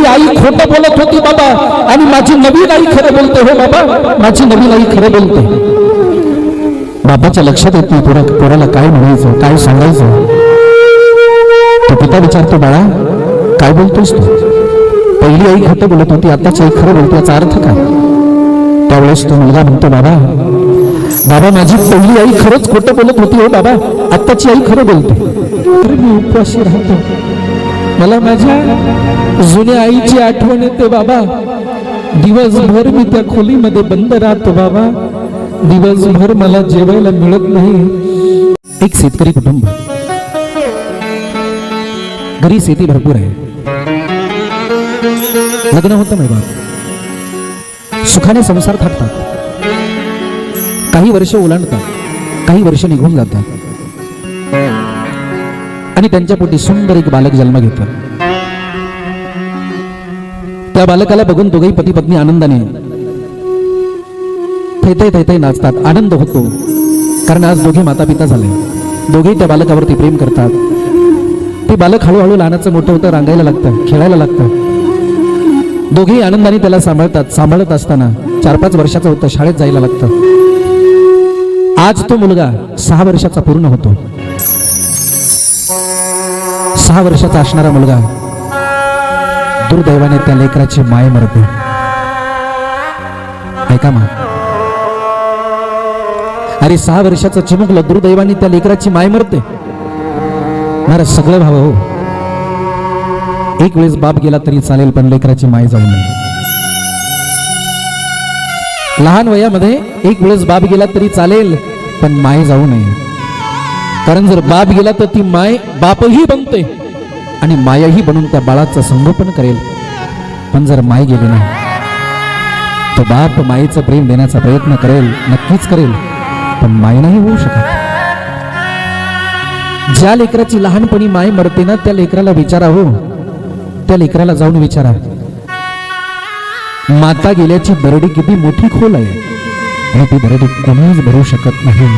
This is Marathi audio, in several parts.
माझी आई खोटं बोलत होती बाबा आणि माझी नवीन आई खरं बोलते. हो बाबा, माझी नवीन आई खरं बोलते. बाबाच्या लक्षात येत नाही पोराला काय म्हणायचं, काय सांगायचं. तो पिता विचारतो, बाळा काय बोलतोस तू? पहिली आई खोटं बोलत होती, आताची आई खरं बोलते, याचा अर्थ काय? त्यावेळेस तो मुलगा म्हणतो, बाबा बाबा माझी पहिली आई खरंच खोटं बोलत होती. हो बाबा, आत्ताची आई खरं बोलते. तर मी उपवासी राहतो, मला माझ्या जुन्या आईची आठवण येते बाबा. दिवसभर मी त्या खोलीमध्ये बंद राहतो बाबा, दिवसभर मला जेवायला मिळत नाही. एक शेतकरी कुटुंब, घरी शेती भरपूर आहे, लग्न होतं नाही बाप, सुखाने संसार थाटतात. काही वर्ष ओलांडतात, काही वर्ष निघून जातात आणि त्यांच्या पोटी सुंदर एक बालक जन्म घेतं. त्या बालकाला बघून दोघेही पती पत्नी आनंदाने थैथै थैथै नाचतात. आनंद होतो कारण आज दोघे माता पिता झाले. दोघेही त्या बालकावरती प्रेम करतात. ते बालक हळूहळू लहानाचं मोठं होतं, रांगायला लागतं, खेळायला लागतं. दोघेही आनंदाने त्याला सांभाळतात. सांभाळत असताना 4-5 वर्षाचा होतं, शाळेत जायला लागतं. आज तो मुलगा 6 वर्षाचा पूर्ण होतो. 6 वर्षाचा असणारा मुलगा दुर्दैवाने त्या लेकराची माय मरते. ऐका मा, अरे 6 वर्षाचं चिमुकलं दुर्दैवाने त्या लेकराची माय मरते. मला सगळं भाव हो, एक वेळेस बाप गेला तरी चालेल, पण लेकराची माय जाऊ नये. लहान वयामध्ये एक वेळेस बाप गेला तरी चालेल, पण माय जाऊ नये. कारण जर बाप गेला तर ती माय बापही बनते आणि मायाही बनून त्या बाळाचं संगोपन करेल. पण जर माय गेली नाही तर बाप मायेचं प्रेम देण्याचा प्रयत्न करेल, नक्कीच करेल, पण माय नाही होऊ शकत. ज्या लेकराची लहानपणी माय मरते ना, त्या लेकराला विचारा, हो त्या लेकराला जाऊन विचारा, माता गेल्याची दरडी किती मोठी खोल आहे आणि ती दरडी कोणीच भरू शकत नाही.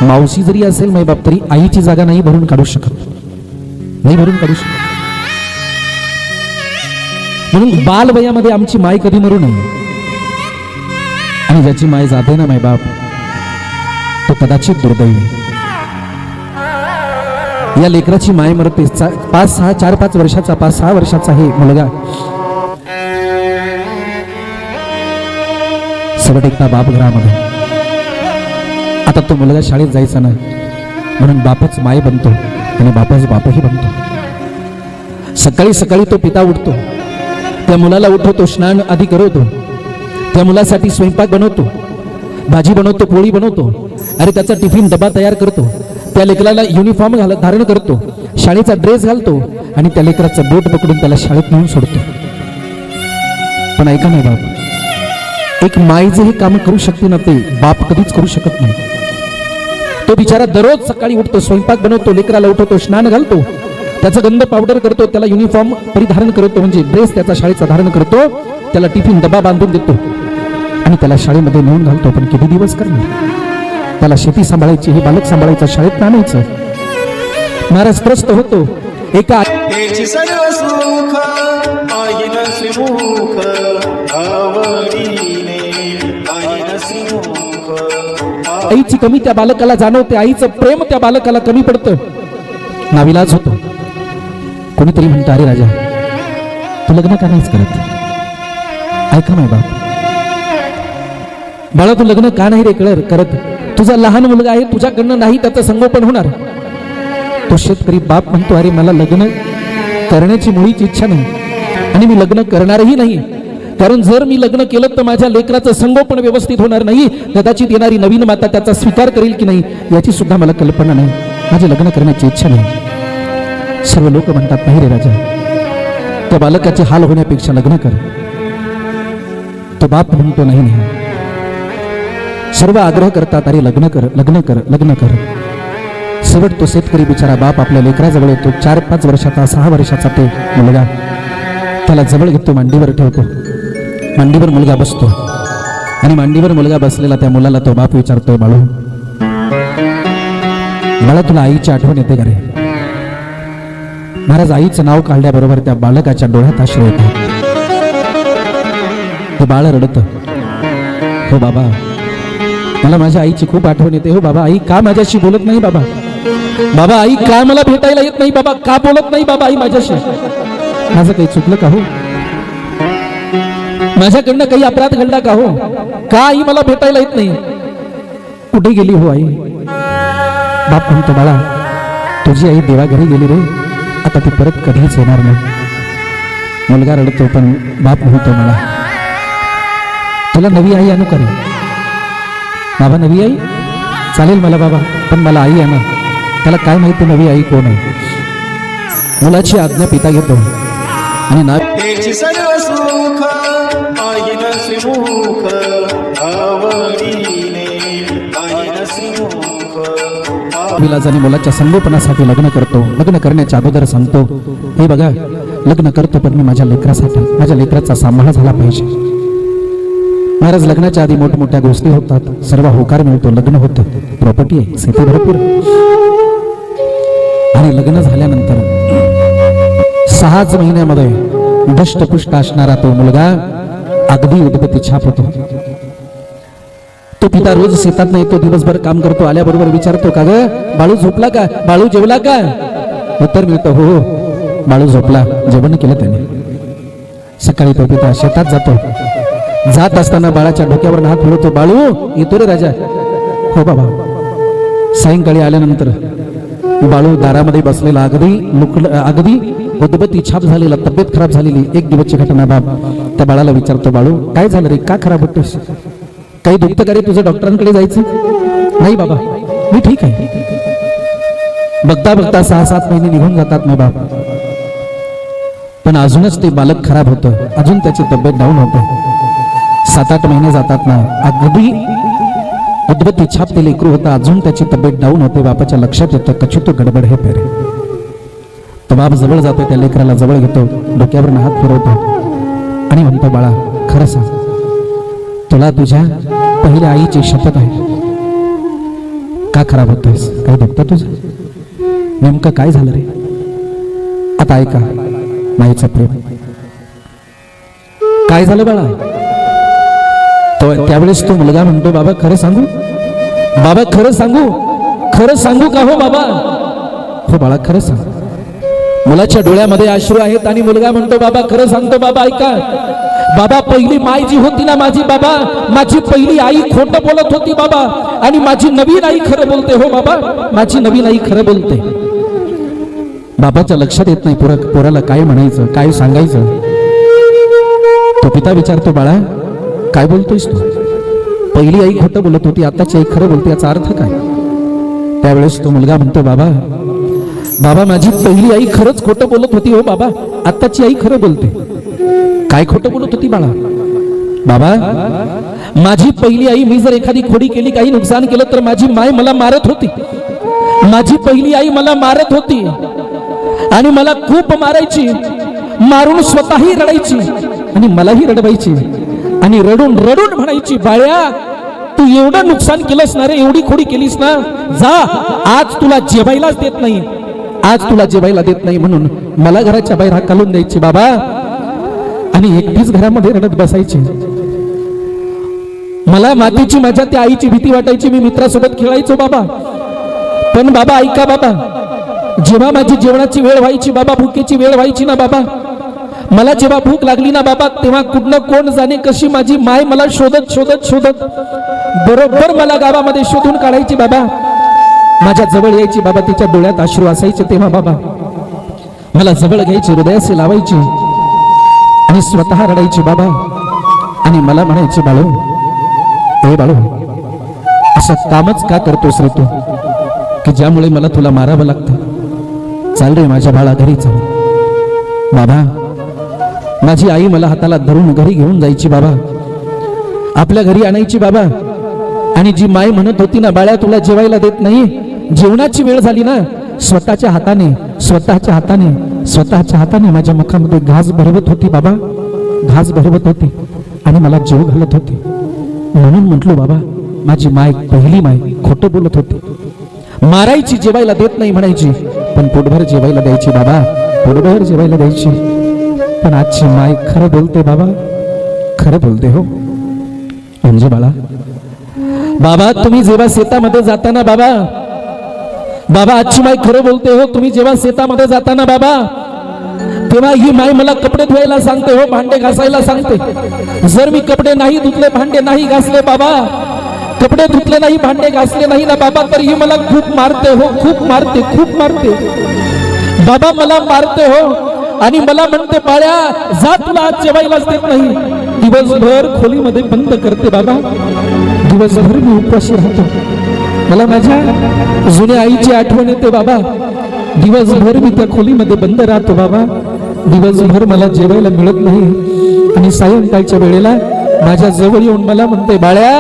मावशी जरी असेल माय बाप, तरी आईची जागा नाही भरून काढू शकत, नाही भरून काढू शकत. म्हणून बाल वयामध्ये आमची माय कधी मरू नये. आणि ज्याची माय जाते ना माय बाप, तो कदाचित दुर्दैवी. या लेकराची माय मरते. 4-5 वर्षाचा 5-6 वर्षाचा हे मुलगा सगळं एकदा बाप घरामध्ये. आता तो मुलगा शाळेत जायचा नाही म्हणून बापच माय बनतो आणि बापच बापही बनतो. सकाळी सकाळी तो पिता उठतो, त्या मुलाला उठवतो, स्नान आधी करवतो, त्या मुलासाठी स्वयंपाक बनवतो, भाजी बनवतो, पोळी बनवतो, अरे त्याचा टिफिन डबा तयार करतो, त्या लेकराला युनिफॉर्म धारण करतो, शाळेचा ड्रेस घालतो आणि त्या लेकराचं बोट पकडून त्याला शाळेत नेऊन सोडतो. पण ऐका नाही बाप, एक माय जे हे काम करू शकते ना, ते बाप कधीच करू शकत नाही. तो बिचारा दररोज सकाळी उठतो, स्वयंपाक बनवतो, लेकराला उठवतो, स्नान घालतो, त्याचं गंध पावडर करतो, त्याला युनिफॉर्म परिधारण करतो, म्हणजे ड्रेस त्याचा शाळेचा धारण करतो, त्याला टिफिन डबा बांधून देतो आणि त्याला शाळेमध्ये नेऊन घालतो. पण किती दिवस करणार? त्याला शेती सांभाळायची, हे बालक सांभाळायचं, शाळेत आणायचं. महाराज त्रस्त होतो. एका आईची कमी त्या बालकाला जाणवते, आईचं प्रेम त्या बालकाला कमी पडतं. नाविलाज होतो. कोणीतरी म्हणतं, अरे राजा तू लग्न का नाहीच करत? ऐका नाही बाप, बाळा तू लग्न का नाही रे करत? तुझा लहान मुलगा आहे, तुझ्याकडनं नाही त्याचं संगोपन होणार. तो शेतकरी बाप म्हणतो, अरे मला लग्न करण्याची मुळीच इच्छा नाही आणि मी लग्न करणारही नाही. कारण जर मी लग्न केलं तर माझ्या लेकराचं संगोपन व्यवस्थित होणार नाही. कदाचित येणारी नवीन माता त्याचा स्वीकार करेल की नाही याची सुद्धा मला कल्पना नाही. माझे लग्न करण्याची इच्छा नाही. सर्व लोक म्हणतात, नाही रे राजा, त्या बालकाचे हाल होण्यापेक्षा लग्न कर. तो बाप म्हणतो, नाही नाही. सर्व आग्रह करतात, अरे लग्न कर, लग्न कर, लग्न कर. शेवट तो शेतकरी बिचारा बाप आपल्या लेकराजवळ येतो. 4-5 वर्षाचा 6 वर्षाचा ते मुलगा त्याला जवळ घेतो, मांडीवर ठेवतो. मांडीवर मुलगा बसतो आणि मांडीवर मुलगा बसलेला त्या मुलाला तो बाप विचारतोय, बाळू बाळा तुला आईची आठवण येते का रे? महाराज आईचं नाव काढल्याबरोबर त्या बालकाच्या डोळ्यात अश्रू येतात. ते बाळ रडत, हो बाबा मला माझ्या आईची खूप आठवण येते. हो बाबा आई का माझ्याशी बोलत नाही बाबा, बाबा आई का मला भेटायला येत नाही बाबा, का बोलत नाही बाबा आई माझ्याशी, माझं काही चुकलं का हो, माझ्याकडनं काही अपराध घडला का हो, का आई मला भेटायला येत नाही, कुठे गेली हो आई. बाप म्हणतो बाळा तुझी आई देवाघरी गेली रे, आता ती परत कधीच येणार नाही. मुलगा रडतो पण बाप म्हणतो मला तुला नवी आई आणू करे. बाबा नवी आई चालेल मला बाबा, पण मला आई आणा. त्याला काय माहिती नवी आई कोण आहे. मुलाची आज्ञा पिता घेतो आणि ना सर्व सुख आईन श्रीमुख आवडीने आईन श्रीमुख विलाजाने मुलाच्या संगोपनासाठी लग्न करतो. लग्न करण्याच्या अगोदर सांगतो हे बघा लग्न करतो पण मी माझ्या लेकरासाठी, माझ्या लेकराचा सांभाळ झाला पाहिजे. महाराज लग्नाच्या आधी मोठमोठ्या गोष्टी होतात, सर्व होकार मिळतो, लग्न होतं, प्रॉपर्टी आहे, शेती भरपूर. आणि लग्न झाल्यानंतर 6 महिन्यामध्ये दष्टपुष्ट असणारा तो मुलगा अगदी उदबत्ती छाप होतो. तो पिता रोज शेतात नाही, तो दिवसभर काम करतो. आल्याबरोबर विचारतो का ग बाळू झोपला का, बाळू जेवला का. उत्तर मिळतं हो बाळू झोपला, जेवण केलं त्याने. सकाळी तो पिता शेतात जातो. जात असताना बाळाच्या डोक्यावर हात फिरवतो, बाळू येतो रे राजा. हो बाबा. सायंकाळी आल्यानंतर बाळू दारामध्ये बसलेला अगदी उदबत्ती छाप झालेला, तब्येत खराब झालेली. एक दिवसची घटना. बाप त्या बाळाला विचारतो, बाळू काय झालं रे, का खराब होतोस, काही दुखतं का रे, तुझं डॉक्टरांकडे जायचं. नाही बाबा मी ठीक आहे. बघता बघता 6-7 महिने निघून जातात ना बाप, पण अजूनच ते बालक खराब होतं, अजून त्याची तब्येत डाऊन होते. 7-8 महिने जातात ना, अगदी उदबत्ती छाप ते लेकरू होता, अजून त्याची तब्येत डाऊन होते. बापाच्या लक्षात येतं कछु तो गडबड हे पेरे. तो बाप जवळ जातो, त्या लेकराला जवळ घेतो, डोक्यावर हात फिरवतो आणि म्हणतो, बाळा खरं सांग, तुला तुझ्या पहिल्या आईची शपथ आहे, का खराब होतोयस, काय दुखतं तुझं, नेमकं काय झालं रे. आता ऐका माईचं प्रेम काय झालं बाळा. त्यावेळेस तो मुलगा म्हणतो, बाबा खरं सांगू, बाबा खरं सांगू, खरं सांगू का हो बाबा. हो बाळा खरं सांग. मुलाच्या डोळ्यामध्ये अश्रू आहेत आणि मुलगा म्हणतो, बाबा खरं सांगतो. बाबा ऐका, बाबा पहिली माय जी होती ना माझी, बाबा माझी पहिली आई खोटं बोलत होती बाबा, आणि माझी नवीन आई खरं बोलते. हो बाबा माझी नवीन आई खरं बोलते. बाबाच्या लक्षात येत नाही पोराला काय म्हणायचं, काय सांगायचं. तो पिता विचारतो, बाळा काय बोलतोयस तू, पहिली आई खोटं बोलत होती, आताची आई खरं बोलते, याचा अर्थ काय. त्यावेळेस तो मुलगा म्हणतो, बाबा बाबा माझी पहिली आई खरंच खोटं बोलत होती. हो बाबा आताची आई खरं बोलते. काय खोटं बोलत होती बाळा. बाबा माझी पहिली आई, मी जर एखादी खोडी केली, काही नुकसान केलं तर माझी माय मला मारत होती. माझी पहिली आई मला मारत होती आणि मला खूप मारायची, मारून स्वतःही रडायची आणि मलाही रडवायची आणि रडून रडून म्हणायची, बाळ्या तू एवढं नुकसान केलंस ना रे, एवढी खोडी केलीस ना, जा आज तुला जेवायलाच देत नाही, आज तुला जेवायला देत नाही म्हणून मला घराच्या बाहेर हाकलून द्यायची बाबा, आणि एकटीच घरामध्ये रडत बसायची. मला मातीची माझ्या त्या आईची भीती वाटायची, मी मित्रासोबत खेळायचो बाबा. पण बाबा ऐका बाबा, जेव्हा माझी जेवणाची वेळ व्हायची बाबा, भुकेची वेळ व्हायची ना बाबा, मला जेव्हा भूक लागली ना बाबा, तेव्हा कुठनं कोण जाणे कशी माझी माय मला शोधत शोधत शोधत बरोबर मला गावामध्ये शोधून काढायची बाबा. माझ्या जवळ यायची बाबा, तिच्या डोळ्यात अश्रू असायचे, तेव्हा बाबा मला जवळ घ्यायची, हृदयाशी लावायची आणि स्वतः रडायची बाबा, आणि मला म्हणायची, बाळू हे बाळू असं कामच का करतोस रे तू, की ज्यामुळे मला तुला मारावं लागतं. चाल रे माझ्या बाळा घरी चाल. बाबा माझी आई मला हाताला धरून घरी घेऊन जायची बाबा, आपल्या घरी आणायची बाबा, आणि जी माय म्हणत होती ना, बाळ्या तुला जेवायला देत नाही, जेवणाची वेळ झाली ना, स्वतःच्या हाताने माझ्या मुखामध्ये घास भरवत होती बाबा, घास भरवत होती आणि मला जेव घालत होती. म्हणून म्हटलो बाबा माझी माय, पहिली माय खोटं बोलत होती, मारायची, जेवायला देत नाही म्हणायची, पण पोटभर जेवायला द्यायची बाबा. पोटभर जेवायला द्यायची. पण आजची माय खरं बोलते बाबा, खरं बोलते हो. म्हणजे बाबा तुम्ही जेव्हा शेतामध्ये जाताना बाबा आजची माय खरं बोलते हो. तुम्ही जेव्हा शेतामध्ये जाताना बाबा, तेव्हा ही माय मला कपडे धुवायला सांगते हो, भांडे घासायला सांगते. जर मी कपडे नाही धुतले, भांडे नाही घासले बाबा, कपडे धुतले नाही, भांडे घासले नाही ना बाबा, तर ही मला खूप मारते हो, खूप मारते, खूप मारते बाबा, मला मारते हो. आणि मला म्हणते बाळ्या जा, तुला आज जेवायलाच देत नाही. दिवसभर खोलीमध्ये बंद करते बाबा, दिवसभर मी उपाशी राहतो. मला माझ्या जुन्या आईची आठवण येते बाबा. दिवसभर मी त्या खोलीमध्ये बंद राहतो बाबा, दिवसभर मला जेवायला मिळत नाही. आणि सायंकाळच्या वेळेला माझ्या जवळ येऊन मला म्हणते बाळ्या,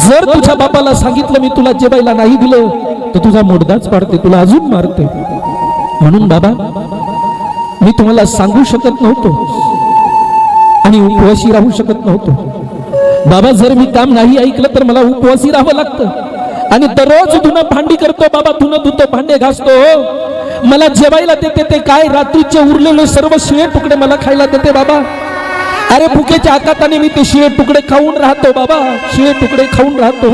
जर तुझ्या बापाला सांगितलं मी तुला जेवायला नाही दिलं तर तुझा मोडदाच पाडते, तुला अजून मारते. म्हणून बाबा मी तुम्हाला सांगू शकत नव्हतो आणि उपवासी राहू शकत नव्हतो बाबा. जर मी काम नाही ऐकलं तर मला उपवासी राहावं लागतं. आणि दररोज धुणं भांडी करतो बाबा, धुणं धुतो, भांडे घासतो. मला जेवायला देते ते काय, रात्रीचे उरलेले सर्व शिळे तुकडे मला खायला देते बाबा. अरे भुकेच्या आकाताने मी ते शिळे तुकडे खाऊन राहतो बाबा, शिळे तुकडे खाऊन राहतो.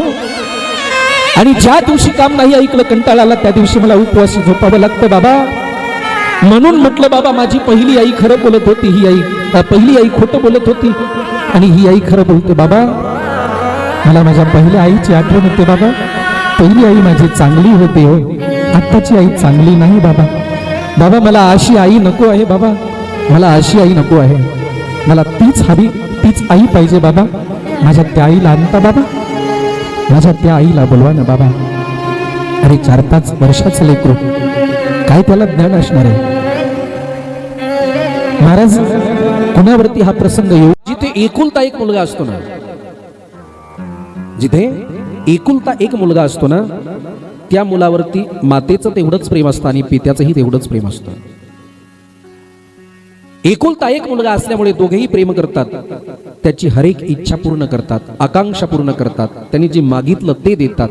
आणि ज्या दिवशी काम नाही ऐकलं, कंटाळाला, त्या दिवशी मला उपवासी झोपावं लागतं बाबा. म्हणून म्हटलं बाबा, माझी पहिली आई खरं बोलत होती, ही आई पहिली आई खोटं बोलत होती आणि ही आई खरं बोलते बाबा. मला माझ्या पहिल्या आईची आठवण होते बाबा. पहिली आई माझी चांगली होती हो, आत्ताची आई चांगली नाही बाबा. बाबा मला अशी आई नको आहे बाबा, मला अशी आई नको आहे. मला तीच हवी, तीच आई पाहिजे बाबा. माझ्या त्या आईला आणता बाबा, माझ्या त्या आईला बोलवा ना बाबा. अरे 4-5 वर्षाचं लेकरू, काय त्याला ज्ञान असणार आहे. महाराज कोणावरती हा प्रसंग येऊ, जिथे एकुलता एक मुलगा असतो ना, जिथे एकुलता एक मुलगा असतो ना, त्या मुलावरती मातेचं तेवढंच प्रेम असतं आणि पित्याचंही तेवढंच प्रेम असतं. एकुलता एक मुलगा असल्यामुळे दोघेही प्रेम करतात, त्याची हरेक इच्छा पूर्ण करतात, आकांक्षा पूर्ण करतात, त्यांनी जे मागितलं ते देतात.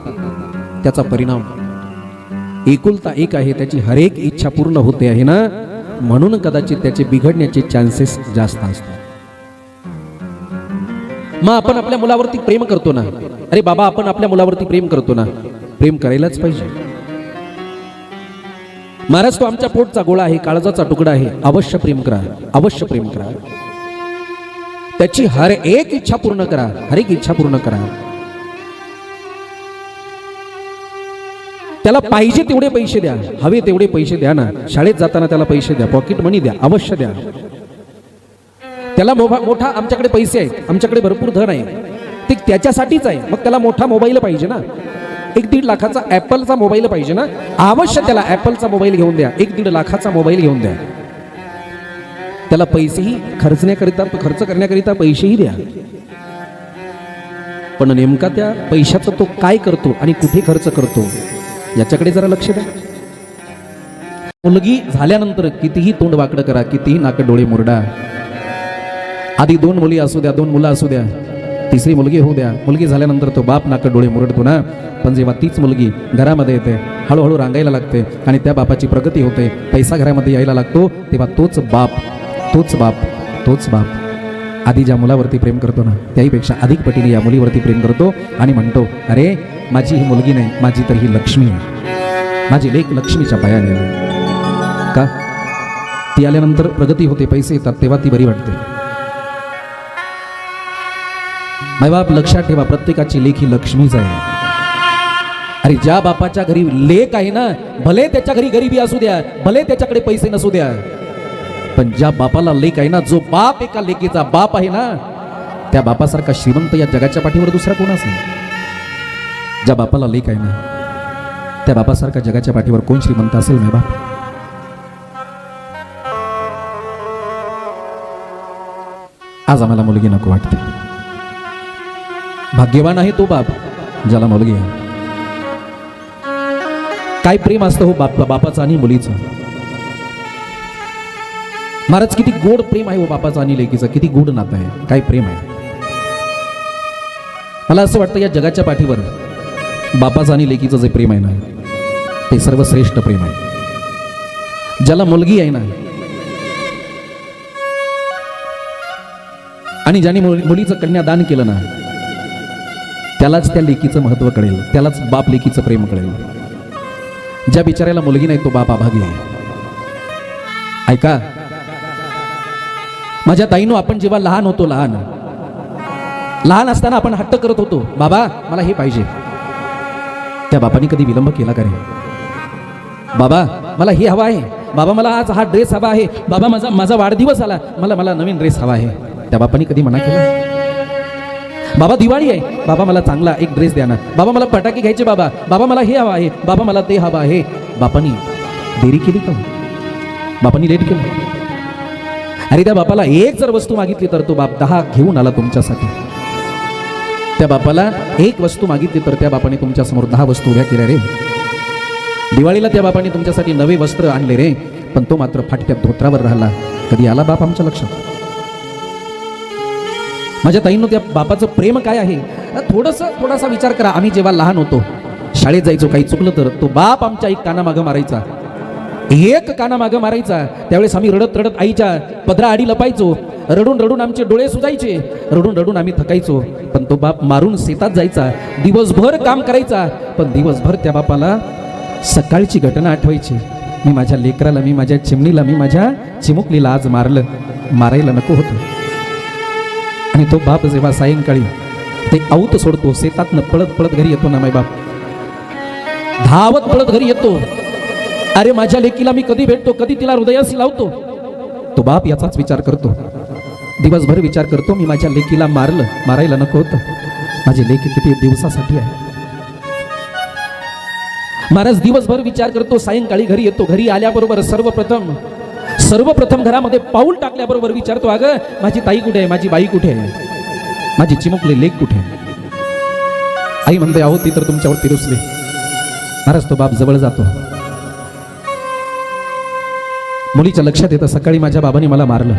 त्याचा परिणाम एकुलता एक आहे, त्याची हरेक इच्छा पूर्ण होते आहे ना, म्हणून कदाचित त्याचे बिघडण्याचे चान्सेस जास्त असतात. मग आपण आपल्या मुलावरती प्रेम करतो ना, अरे बाबा आपण आपल्या मुलावरती प्रेम करतो ना, प्रेम करायलाच पाहिजे. महाराज तो आमच्या पोटचा गोळा आहे, काळजाचा तुकडा आहे, अवश्य प्रेम करा, अवश्य प्रेम करा. त्याची हर एक इच्छा पूर्ण करा, हर एक इच्छा पूर्ण करा. त्याला पाहिजे तेवढे पैसे द्या, हवे तेवढे पैसे द्या ना. शाळेत जाताना त्याला पैसे द्या, पॉकेट मनी द्या, अवश्य द्या. त्याला मोठा आमच्याकडे पैसे आहेत, आमच्याकडे भरपूर धन आहे, ते त्याच्यासाठीच आहे. मग त्याला मोठा मोबाईल पाहिजे ना, 1-1.5 लाखाचा ऍपलचा मोबाईल पाहिजे ना, अवश्य त्याला ऍपलचा मोबाईल घेऊन द्या, 1-1.5 लाखाचा मोबाईल घेऊन द्या. त्याला पैसेही खर्च करण्याकरिता पैसेही द्या. पण नेमका त्या पैशाचा तो काय करतो आणि कुठे खर्च करतो याच्याकडे जरा लक्ष द्या. मुलगी झाल्यानंतर कितीही तोंड वाकडं करा, कितीही नाक डोळे मुरडा, आधी 2 मुली असू द्या, 2 मुलं असू द्या, 3री मुलगी होऊ द्या, मुलगी झाल्यानंतर तो बाप नाक डोळे मुरडतो ना. पण जेव्हा तीच मुलगी घरामध्ये येते, हळूहळू रांगायला लागते आणि त्या बापाची प्रगती होते, पैसा घरामध्ये यायला लागतो, तेव्हा तोच बाप आधी ज्या मुलावरती प्रेम करतो ना, त्याहीपेक्षा अधिक पटीने या मुलीवरती प्रेम करतो आणि म्हणतो, अरे माझी ही मुलगी नाही, माझी तर ही लक्ष्मी आहे, माझी लेक लक्ष्मीच्या पायाने का. ती आल्यानंतर प्रगती होते, पैसे येतात, तेव्हा ती बरी वाटते. मायबाप लक्षात ठेवा, प्रत्येकाची लेख ही लक्ष्मीच आहे. अरे ज्या बापाच्या घरी लेक आहे ना, भले त्याच्या घरी गरिबी असू द्या, भले त्याच्याकडे पैसे नसू द्या, पण ज्या बापाला लेक आहे ना, जो बाप एका लेकीचा बाप आहे ना, त्या बापासारखा श्रीमंत या जगाच्या पाठीवर दुसरा कोणाच नाही. ज्या बापाला लेक आहे ना, त्या बापासारखा जगाच्या पाठीवर कोण श्रीमंत असेल नाही बाप. आज आम्हाला मुलगी नको वाटते. भाग्यवान आहे तो बाप ज्याला मुलगी आहे. काय प्रेम असतं हो बापाचं आणि मुलीचं. महाराज किती गोड प्रेम आहे हो बापाचं आणि लेकीचं, किती गोड नातं आहे, काय प्रेम आहे. मला असं वाटतं या जगाच्या पाठीवर बापाचं आणि लेकीचं जे प्रेम आहे ना, ते सर्वश्रेष्ठ प्रेम आहे. ज्याला मुलगी आहे ना, आणि ज्याने मुलीचं कन्यादान केलं ना त्यालाच त्या लेकीचं महत्व कळेल, त्यालाच बाप लेकीचं प्रेम कळेल. ज्या बिचाऱ्याला मुलगी नाही तो बाप अभागी आहे. ऐका माझ्या ताईनो, आपण जेव्हा लहान होतो, लहान असताना आपण हट्ट करत होतो, बाबा मला हे पाहिजे. त्या बापाने कधी विलंब केला का रे? बाबा मला हे हवा आहे, बाबा मला आज हा ड्रेस हवा आहे, बाबा माझा वाढदिवस आला, मला नवीन ड्रेस हवा आहे. त्या बापाने कधी मना केला? बाबा दिवाळी आहे, बाबा मला चांगला एक ड्रेस द्या ना, बाबा मला फटाके घ्यायचे, बाबा मला हे हवं आहे, बाबा मला ते हवं आहे. बापानी देरी केली का? बापानी लेट केलं? अरे त्या बापाला एक जर वस्तू मागितली तर तो बाप 10 घेऊन आला तुमच्यासाठी. त्या बापाला एक वस्तू मागितली तर त्या बापाने तुमच्या समोर 10 वस्तू उभ्या केल्या रे. दिवाळीला त्या बापाने तुमच्यासाठी नवे वस्त्र आणले रे, पण तो मात्र फाटक्या धोत्रावर राहिला. कधी आला बाप आमच्या लक्षात? माझ्या ताईंनो, त्या बापाचं प्रेम काय आहे थोडासा विचार करा. आम्ही जेव्हा लहान होतो, शाळेत जायचो, काही चुकलं तर तो बाप आमच्या एक कानामागं मारायचा, एक कानामागं मारायचा. त्यावेळेस आम्ही रडत रडत आईच्या पदरा आडी लपायचो, रडून रडून आमचे डोळे सुजायचे, रडून रडून आम्ही थकायचो. पण तो बाप मारून शेतात जायचा, दिवसभर काम करायचा, पण दिवसभर त्या बापाला सकाळची घटना आठवायची. मी माझ्या लेकराला, मी माझ्या चिमणीला, मी माझ्या चिमुकलीला आज मारायला नको होतं. आणि तो बाप जेव्हा सायंकाळी ते औत सोडतो, शेतातनं पळत पळत घरी येतो ना, माय बाप धावत पळत घरी येतो. अरे माझ्या लेकीला मी कधी भेटतो, कधी तिला हृदयाशी लावतो. तो बाप याचाच विचार करतो, दिवसभर विचार करतो, मी माझ्या लेकीला मारायला नको होतं. माझी लेकी किती दिवसासाठी आहे. महाराज दिवसभर विचार करतो, सायंकाळी घरी येतो. घरी आल्याबरोबर सर्वप्रथम घरामध्ये पाऊल टाकल्याबरोबर विचारतो, अगं माझी ताई कुठे आहे, माझी बाई कुठे आहे, माझी चिमुकली लेक कुठे आहे? आई म्हणते, अहो ती तर तुमच्यावरती रुसली. महाराज तो बाप जवळ जातो. मुलीच्या लक्षात येतं, सकाळी माझ्या बाबांनी मला मारलं.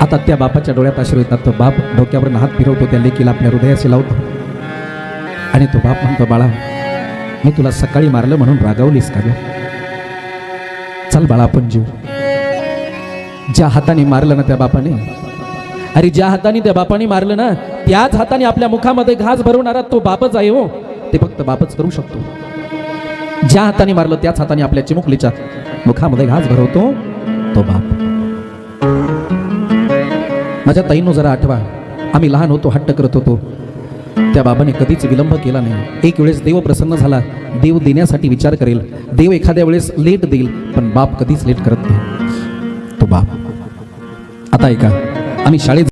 आता त्या बापाच्या डोळ्यात अश्रू येतात. तो बाप डोक्यावर हात फिरवतो, त्या लेकीला आपल्या हृदयाशी लावतो आणि तो बाप म्हणतो, बाळा मी तुला सकाळी मारलं म्हणून रागावलीस का ग? चल बाळा आपण जीव. ज्या हाताने मारलं ना त्या बापाने, अरे ज्या हाताने त्या बापाने मारलं ना, त्याच हाताने आपल्या मुखामध्ये घास भरवणारा तो बापच आहे हो. ते फक्त बापच करू शकतो. ज्या हाताने मारलं त्याच हाताने आपल्या चिमुकलीच्या मुखामध्ये घास भरवतो तो बाप. माझ्या ताईंनो जरा आठवा, आम्ही लहान होतो, हट्ट करत होतो, त्या बाबाने कधीच विलंब केला नाही. एक वेळेस देव प्रसन्न झाला, देव देण्यासाठी विचार करेल, देव एखाद्या वेळेस लेट देईल, पण बाप कधीच लेट करत नाही तो बाप. आता ऐका, आम्ही शाळेत